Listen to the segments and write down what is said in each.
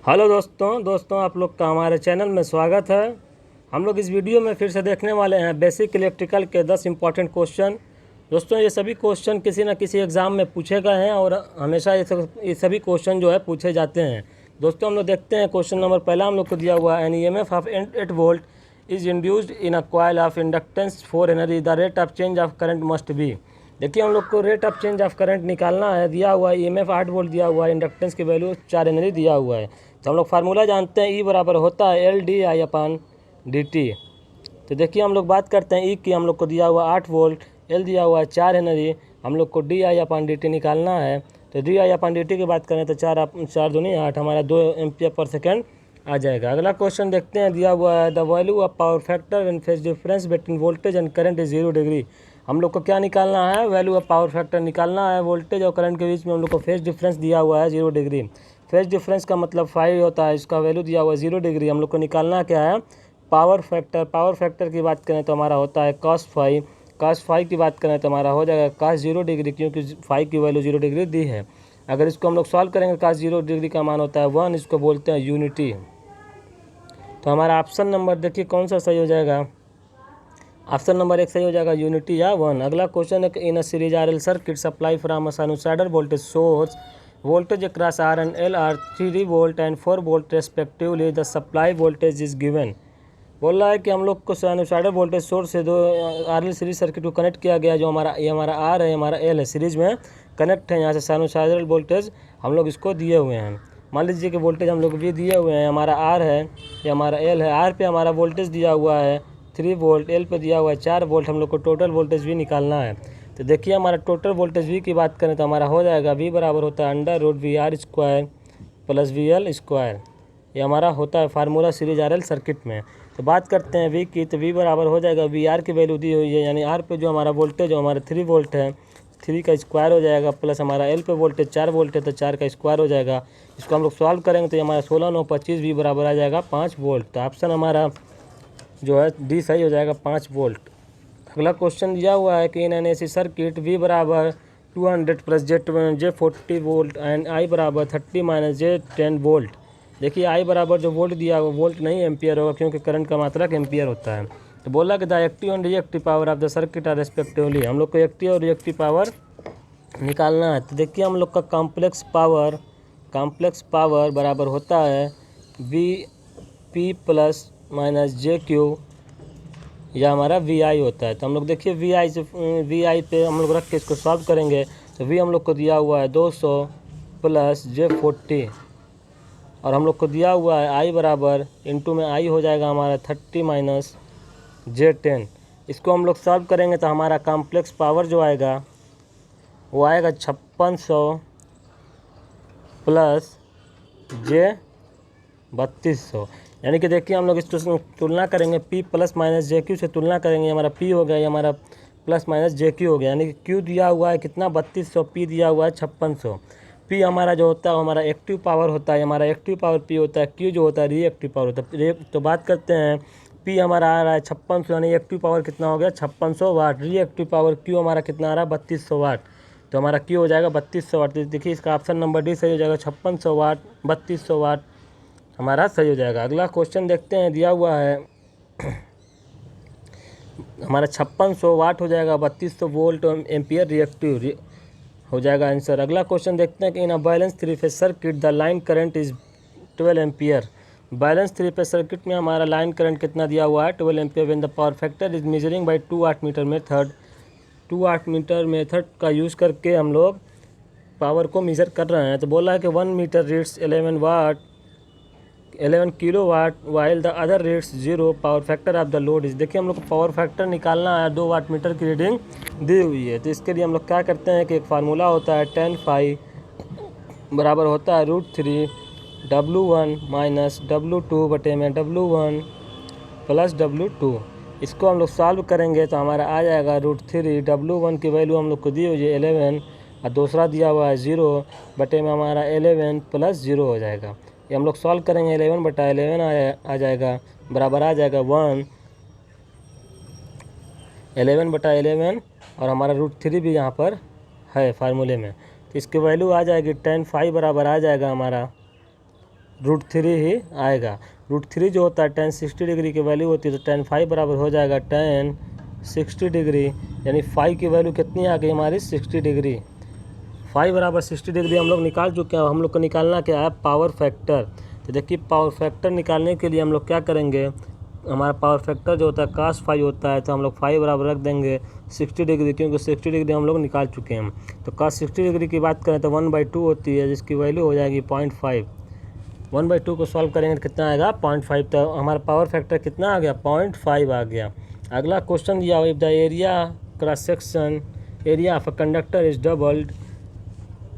Hello दोस्तों आप लोग का हमारे चैनल में स्वागत है। हम लोग इस वीडियो में फिर से देखने वाले हैं बेसिक इलेक्ट्रिकल के 10 इम्पॉर्टेंट क्वेश्चन। दोस्तों ये सभी क्वेश्चन किसी न किसी एग्ज़ाम में पूछे गए हैं और हमेशा ये सभी क्वेश्चन जो है पूछे जाते हैं। दोस्तों हम लोग देखते हैं क्वेश्चन नंबर पहला हम लोग को दिया हुआ है an EMF of 8 volt is induced in a coil of inductance 4 henry, the rate of change of current must be. देखिए हम लोग को rate of change of current निकालना है। दिया हुआ है EMF 8 वोल्ट दिया हुआ है, इंडक्टेंस की वैल्यू 4 हेनरी दिया हुआ है। तो हम लोग फार्मूला जानते हैं, E बराबर होता है LdI/dt। तो देखिए हम लोग बात करते हैं E की। हम लोग को दिया हुआ 8 वोल्ट, L दिया हुआ है 4 हेनरी, हम लोग को dI/dt निकालना है। तो dI/dt की बात करें तो 4 दूनी 8, हमारा 2 एम्पियर पर सेकेंड आ जाएगा। अगला क्वेश्चन देखते हैं, दिया हुआ है the value of power factor when phase difference between voltage and current is 0 degree. हम लोग को क्या निकालना है? वैल्यू ऑफ पावर फैक्टर निकालना है। वोल्टेज और करंट के बीच में हम लोग को फेज डिफरेंस दिया हुआ है 0 डिग्री। फेज डिफरेंस का मतलब 5 होता है, इसका वैल्यू दिया हुआ है 0 डिग्री। हम लोग को निकालना क्या है? Power factor. पावर फैक्टर की बात करें तो हमारा होता है cos5। cos5 की बात करें तो हमारा हो जाएगा cos 0 डिग्री, क्योंकि 5 की वैल्यू 0 डिग्री दी है। अगर इसको हम लोग सॉल्व करेंगे, cos 0 डिग्री का मान होता है 1, इसको बोलते हैं यूनिटी। तो हमारा ऑप्शन नंबर देखिए कौन सा सही हो जाएगा। ऑप्शन नंबर 1 सही हो जाएगा, यूनिटी या 1। अगला क्वेश्चन है in a series RL circuit supply from a sinusoidal voltage source, voltage across R and L are 3 volt and 4 volt respectively, the supply voltage is given। बोल रहा है कि हम लोग को साइनसॉइडल वोल्टेज सोर्स से 2 RL सीरीज सर्किट को connect किया गया, जो ये हमारा R है, हमारा L है, सीरीज में कनेक्ट है। यहाँ से साइनसॉइडल वोल्टेज हम लोग इसको दिए हुए हैं। मान लीजिए कि वोल्टेज हम लोग भी दिए हुए हैं, हमारा R है, ये हमारा L है। R पे हमारा वोल्टेज दिया हुआ है 3 वोल्ट, L पे दिया हुआ है 4 वोल्ट। हम लोग को टोटल वोल्टेज भी निकालना है। तो देखिए हमारा टोटल वोल्टेज V की बात करें तो हमारा हो जाएगा V बराबर होता है √VR² प्लस VL स्क्वायर। ये हमारा होता है फार्मूला सीरीज RL सर्किट में। तो बात करते हैं V की, तो V बराबर हो जाएगा VR की वैल्यू दी हुई है, यानी R पे जो हमारा वोल्टेज जो हमारा 3 वोल्ट है, 3 का स्क्वायर हो जाएगा, प्लस हमारा L पे वोल्टेज 4 वोल्ट है तो 4 का स्क्वायर हो जाएगा। इसको हम लोग सॉल्व करेंगे तो ये हमारा 16 9 25 V बराबर आ जाएगा 5 वोल्ट। तो ऑप्शन हमारा जो है डी सही हो जाएगा, 5 वोल्ट। अगला क्वेश्चन दिया हुआ है कि in an AC circuit V बराबर 200 plus J40 volt and I बराबर 30 माइनस J10 वोल्ट। देखिए I बराबर जो वोल्ट दिया हुआ वोल्ट नहीं एम्पियर होगा, क्योंकि करंट का मात्रक एम्पियर होता है। तो बोला कि the active and reactive power of the circuit are respectively. हम लोग को एक्टिव और रिएक्टिव पावर निकालना है। तो देखिए हम लोग का कॉम्प्लेक्स पावर बराबर होता है VP प्लस माइनस JQ, या हमारा VI होता है। तो हम लोग देखिए VI पे हम लोग रख के इसको सॉल्व करेंगे। तो V हम लोग को दिया हुआ है 200 प्लस J40, और हम लोग को दिया हुआ है I बराबर इंटू में I हो जाएगा हमारा 30 माइनस J10। इसको हम लोग सॉल्व करेंगे तो हमारा कॉम्प्लेक्स पावर जो आएगा वो आएगा 5600 प्लस J3200। यानी कि देखिए हम लोग इसको तुलना करेंगे P प्लस माइनस JQ से तुलना करेंगे। हमारा P हो गया, ये हमारा प्लस माइनस JQ हो गया, यानी कि Q दिया हुआ है कितना 3200, P दिया हुआ है 5600। P हमारा जो होता है हमारा एक्टिव पावर होता है, हमारा एक्टिव पावर P होता है। Q जो होता है रिएक्टिव पावर होता है। तो बात करते हैं, P हमारा आ रहा है 5600, यानी एक्टिव पावर कितना हो गया 5600 वाट। रिएक्टिव पावर Q हमारा कितना आ रहा है 3200 वाट। तो हमारा Q हो जाएगा 3200 वाट। देखिए इसका ऑप्शन नंबर डी सही हो जाएगा, 5600 वाट 3200 वाट हमारा सही हो जाएगा। अगला क्वेश्चन देखते हैं, दिया हुआ है हमारा 5600 वाट हो जाएगा, 3200 वोल्ट एम्पियर रिएक्टिव हो जाएगा आंसर। अगला क्वेश्चन देखते हैं कि in a balance 3 phase circuit the line current is 12 ampere. Balance 3 phase circuit में हमारा लाइन करंट कितना दिया हुआ है 12 ampere when the power factor is measuring by 2 watt meter method. 2 watt meter method का यूज़ करके हम लोग पावर को मेज़र कर रहे हैं। तो बोला है कि 1 meter reads 11 kilowatt while the other rates 0, power factor of the load is. देखिए हम लोग को पावर फैक्टर निकालना है, 2 वाट मीटर की रीडिंग दी हुई है। तो इसके लिए हम लोग क्या करते हैं कि एक फार्मूला होता है tan phi बराबर होता है √3 W1 माइनस W2 बटे में W1 प्लस W2। इसको हम लोग सॉल्व करेंगे तो हमारा आ जाएगा √3। W1 की वैल्यू हम लोग को दी हुई है 11 और दूसरा दिया हुआ है 0 बटे में हमारा 11 प्लस 0 हो जाएगा। ये हम लोग सॉल्व करेंगे, 11 बटा 11 आ जाएगा, बराबर आ जाएगा 1। 11 बटा 11 और हमारा √3 भी यहाँ पर है फार्मूले में। तो इसकी वैल्यू आ जाएगी tan phi बराबर आ जाएगा हमारा √3 ही आएगा। √3 जो होता है tan 60 डिग्री की वैल्यू होती है, तो tan 5 बराबर हो जाएगा tan 60 डिग्री, यानी 5 की वैल्यू कितनी आ गई हमारी 60 डिग्री। 5 बराबर 60 डिग्री हम लोग निकाल चुके हैं। हम लोग को निकालना क्या है, पावर फैक्टर। तो देखिए पावर फैक्टर निकालने के लिए हम लोग क्या करेंगे, हमारा पावर फैक्टर जो होता है cos 5 होता है, तो हम लोग 5 बराबर रख देंगे 60 डिग्री, क्योंकि 60 डिग्री हम लोग निकाल चुके हैं। तो cos 60 डिग्री की बात करें तो 1/2 होती है, जिसकी वैल्यू हो जाएगी 0.5। 1/2 को सॉल्व करेंगे तो कितना आएगा 0.5। तो हमारा पावर फैक्टर कितना आ गया 0.5 आ गया। अगला क्वेश्चन दिया हुआ, if the area cross section area of a conductor is doubled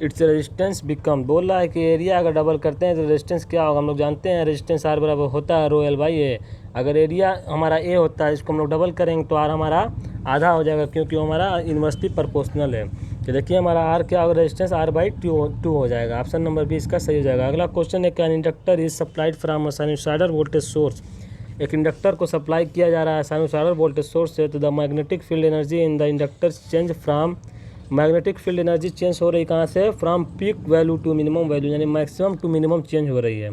its resistance become, बोल रहा है कि एरिया अगर डबल करते हैं तो रेजिस्टेंस क्या होगा। हम लोग जानते हैं रेजिस्टेंस R बराबर होता है ρl/a। अगर एरिया हमारा A होता है, इसको हम लोग डबल करेंगे तो R हमारा आधा हो जाएगा, क्योंकि हमारा इन्वर्सली प्रोपोर्शनल है। तो देखिए हमारा R क्या होगा, रेजिस्टेंस R/2 हो जाएगा। ऑप्शन नंबर बी इसका सही हो जाएगा। अगला क्वेश्चन है, can inductor is supplied from a sinusoidal voltage source, एक इंडक्टर को सप्लाई किया जा रहा है साइनसॉइडल वोल्टेज सोर्स से, तो the magnetic field energy in the inductor change from, magnetic field energy change हो रही कहाँ से, from peak value to minimum value, यानी मैक्सिमम टू मिनिमम चेंज हो रही है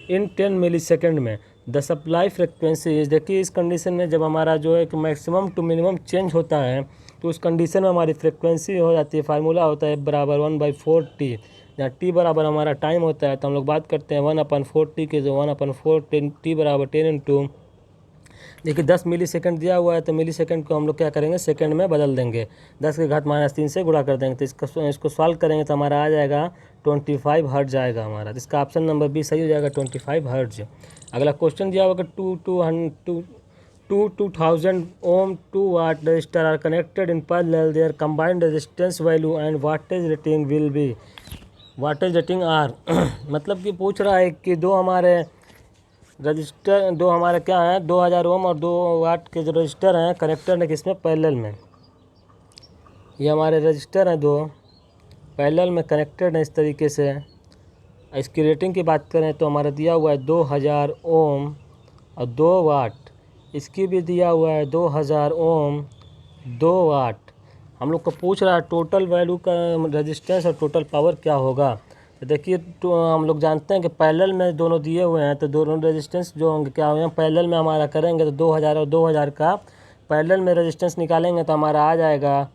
इन 10 मिली सेकेंड में। द सप्लाई फ्रिक्वेंसी इज, देखिए इस कंडीशन में जब हमारा जो है कि मैक्सिमम टू मिनिमम चेंज होता है, तो उस कंडीशन में हमारी फ्रिक्वेंसी हो जाती है, फार्मूला होता है बराबर 1/4t, जहाँ टी बराबर हमारा टाइम होता है। तो हम लोग बात करते हैं 1/4t के, जो 1/4 टी बराबर 10 इंटू, देखिए 10 मिली सेकेंड दिया हुआ है, तो मिली सेकेंड को हम लोग क्या करेंगे सेकेंड में बदल देंगे, 10 के घात -3 से गुणा कर देंगे। तो इसको सॉल्व करेंगे तो हमारा आ जाएगा 25 हर्ट्ज आएगा हमारा। तो इसका ऑप्शन नंबर बी सही हो जाएगा, 25 हर्ट्ज। अगला क्वेश्चन दिया होगा 2000 ohm 2 watt resistor are connected in parallel, their combined resistance value and wattage rating will be, wattage rating are मतलब कि पूछ रहा है कि दो हमारे रजिस्टर, दो हमारे क्या हैं 2000 ओम और 2 वाट के जो रजिस्टर हैं कनेक्टर है किसमें, पैरेलल में। ये हमारे रजिस्टर हैं, दो पैरेलल में कनेक्टेड हैं इस तरीके से। इसकी रेटिंग की बात करें तो हमारा दिया हुआ है 2000 ओम और 2 वाट, इसकी भी दिया हुआ है 2000 ओम 2 वाट। हम लोग को पूछ रहा है टोटल वैल्यू का रेजिस्टेंस और टोटल पावर क्या होगा। तो देखिए तो हम लोग जानते हैं कि पैरेलल में दोनों दिए हुए हैं, तो दोनों रेजिस्टेंस जो होंगे क्या होंगे, पैरेलल में हमारा करेंगे तो 2000 और 2000 का पैरेलल में रेजिस्टेंस निकालेंगे तो हमारा आ जाएगा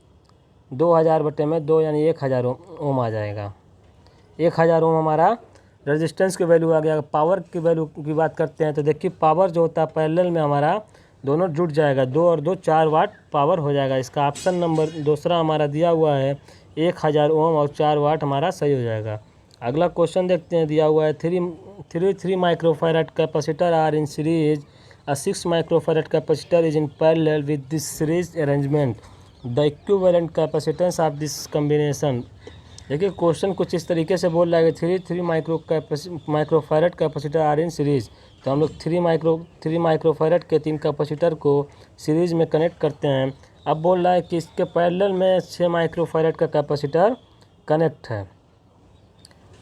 2000/2, यानी 1000 ओम आ जाएगा। 1000 ओम हमारा रेजिस्टेंस की वैल्यू आ गया। पावर की वैल्यू की बात करते हैं तो देखिए पावर जो होता है पैरेलल में हमारा दोनों जुड़ जाएगा, 2 और 2 4 वाट पावर हो जाएगा। इसका ऑप्शन नंबर दूसरा हमारा दिया हुआ है 1000 ओम और 4 वाट हमारा सही हो जाएगा। अगला क्वेश्चन देखते हैं, दिया हुआ है 3 microfarad capacitor are in series, a 6 microfarad capacitor is in parallel with this series arrangement, the equivalent capacitance of this combination. देखिए क्वेश्चन कुछ इस तरीके से बोल रहा है कि 3 microfarad capacitor are in series, तो हम लोग 3 माइक्रोफैरड के 3 कैपेसिटर को सीरीज में कनेक्ट करते हैं। अब बोल रहा है कि इसके पैरेलल में 6 माइक्रोफैरड का कैपेसिटर कनेक्ट है।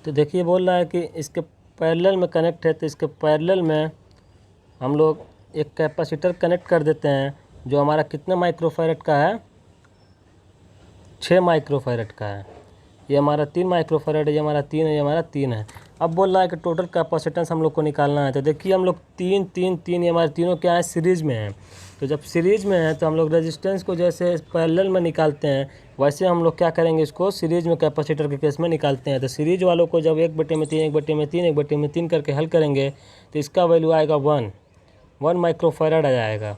तो देखिए बोल रहा है कि इसके पैरेलल में कनेक्ट है, तो इसके पैरेलल में हम लोग एक कैपेसिटर कनेक्ट कर देते हैं जो हमारा कितने माइक्रोफैरड का है, 6 माइक्रोफैरड का है। ये हमारा 3 माइक्रोफैरड है, ये हमारा 3 है, ये हमारा 3 है। अब बोल रहा है कि टोटल कैपेसिटेंस हम लोग को निकालना है। तो देखिए हम लोग 3 3 3 ये हमारे तीनों क्या है सीरीज़ में हैं। तो जब सीरीज़ में है तो हम लोग रेजिस्टेंस को जैसे पैरेलल में निकालते हैं, वैसे हम लोग क्या करेंगे इसको सीरीज़ में कैपेसिटर के केस में निकालते हैं। तो सीरीज़ वालों को जब 1/3 1/3 1/3 करके हल करेंगे तो इसका वैल्यू आएगा 1 माइक्रोफैरड आ जाएगा।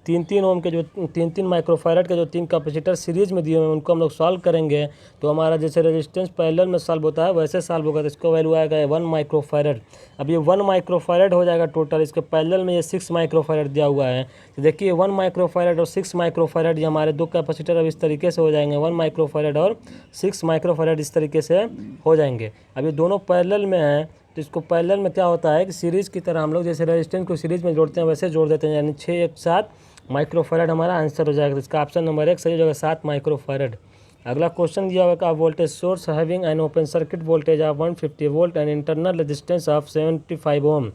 3 ओम के जो 3 माइक्रोफैरड के जो 3 कैपेसिटर सीरीज में दिए हुए हैं उनको हम लोग सॉल्व करेंगे तो हमारा जैसे रेजिस्टेंस पैरेलल में सॉल्व होता है वैसे सॉल्व होगा। तो इसका वैल्यू आएगा 1 माइक्रोफैरड। अब ये 1 माइक्रोफैरड हो जाएगा टोटल, इसके पैरेलल में ये 6 माइक्रोफैरड दिया हुआ है। तो देखिए 1 माइक्रोफैरड और 6 माइक्रोफैरड ये हमारे दो कैपेसिटर अब इस तरीके से हो जाएंगे, 1 माइक्रोफैरड और 6 माइक्रोफैरड इस तरीके से हो जाएंगे। अब ये दोनों पैरेलल में हैं तो इसको पैरेलल में क्या होता है कि सीरीज़ की तरह हम लोग जैसे रेजिस्टेंस को सीरीज़ में जोड़ते हैं वैसे जोड़ देते हैं, यानी 6 एक साथ माइक्रोफैरड हमारा आंसर हो जाएगा। तो इसका ऑप्शन नंबर 1 सही हो जाएगा, 7 माइक्रोफैरड। अगला क्वेश्चन दिया हुआ है voltage source having an open circuit voltage of 150 volt and internal resistance of 75 ohm,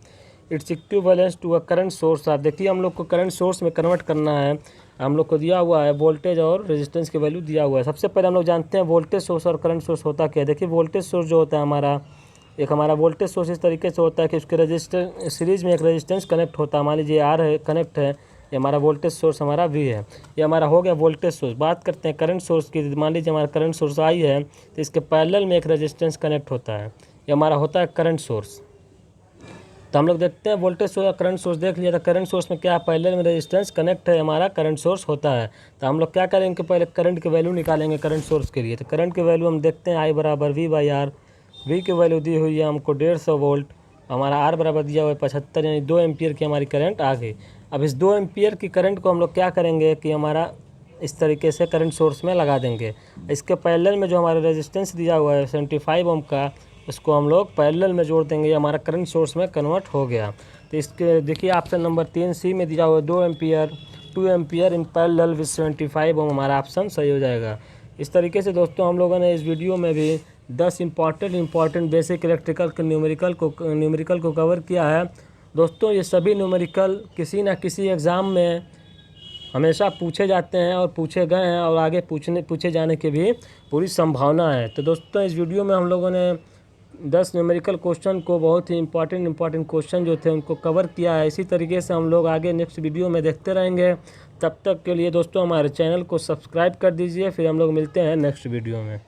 it's equivalence to a current source of. देखिए हम लोग को करंट सोर्स में कन्वर्ट करना है, हम लोग को दिया हुआ है वोल्टेज और रेजिस्टेंस की वैल्यू दिया हुआ है। सबसे पहले हम लोग जानते हैं वोल्टेज सोर्स और करंट सोर्स होता क्या है। देखिए वोल्टेज सोर्स जो होता है हमारा एक हमारा वोल्टेज सोर्स इस तरीके से होता है कि उसके रजिस्टर सीरीज़ में एक रेजिस्टेंस कनेक्ट होता है। मान लीजिए आर है, कनेक्ट है, ये हमारा वोल्टेज सोर्स हमारा वी है। ये हमारा हो गया वोल्टेज सोर्स। बात करते हैं करंट सोर्स की। मान लीजिए हमारा करंट सोर्स आई है, तो इसके पैरेलल में एक रेजिस्टेंस कनेक्ट होता है, ये हमारा होता है करंट सोर्स। तो हम लोग देखते हैं वोल्टेज सोर्स और करंट सोर्स देख लिया। तो करंट सोर्स में क्या है, पैरेलल में रेजिस्टेंस कनेक्ट है, हमारा करंट सोर्स होता है। तो हम लोग क्या करेंगे, पहले करंट की वैल्यू निकालेंगे करंट सोर्स के लिए। तो करंट की वैल्यू हम देखते हैं आई बराबर वी बाई आर। वी की वैल्यू दी हुई है हमको 150 वोल्ट, हमारा आर बराबर दिया हुआ है 75, यानी 2 एम्पियर की हमारी करंट आ गई। अब इस 2 एम्पियर की करंट को हम लोग क्या करेंगे कि हमारा इस तरीके से करंट सोर्स में लगा देंगे। इसके पैरेलल में जो हमारा रेजिस्टेंस दिया हुआ है 75 ओम का, इसको हम लोग पैरेलल में जोड़ देंगे, ये हमारा करंट सोर्स में कन्वर्ट हो गया। तो इसके देखिए ऑप्शन नंबर 3 सी में दिया हुआ है 2 एम्पियर इन पैरेलल विद 75 ओम, हमारा ऑप्शन सही हो जाएगा। इस तरीके से दोस्तों हम लोगों ने इस वीडियो में भी 10 इंपॉर्टेंट बेसिक इलेक्ट्रिकल के न्यूमेरिकल को कवर किया है। दोस्तों ये सभी न्यूमेरिकल किसी न किसी एग्ज़ाम में हमेशा पूछे जाते हैं और पूछे गए हैं और आगे पूछे जाने की भी पूरी संभावना है। तो दोस्तों इस वीडियो में हम लोगों ने 10 न्यूमेरिकल क्वेश्चन को, बहुत ही इंपॉर्टेंट क्वेश्चन जो थे उनको कवर किया है। इसी तरीके से हम लोग आगे नेक्स्ट वीडियो में देखते रहेंगे। तब तक के लिए दोस्तों हमारे चैनल को सब्सक्राइब कर दीजिए। फिर हम लोग मिलते हैं नेक्स्ट वीडियो में।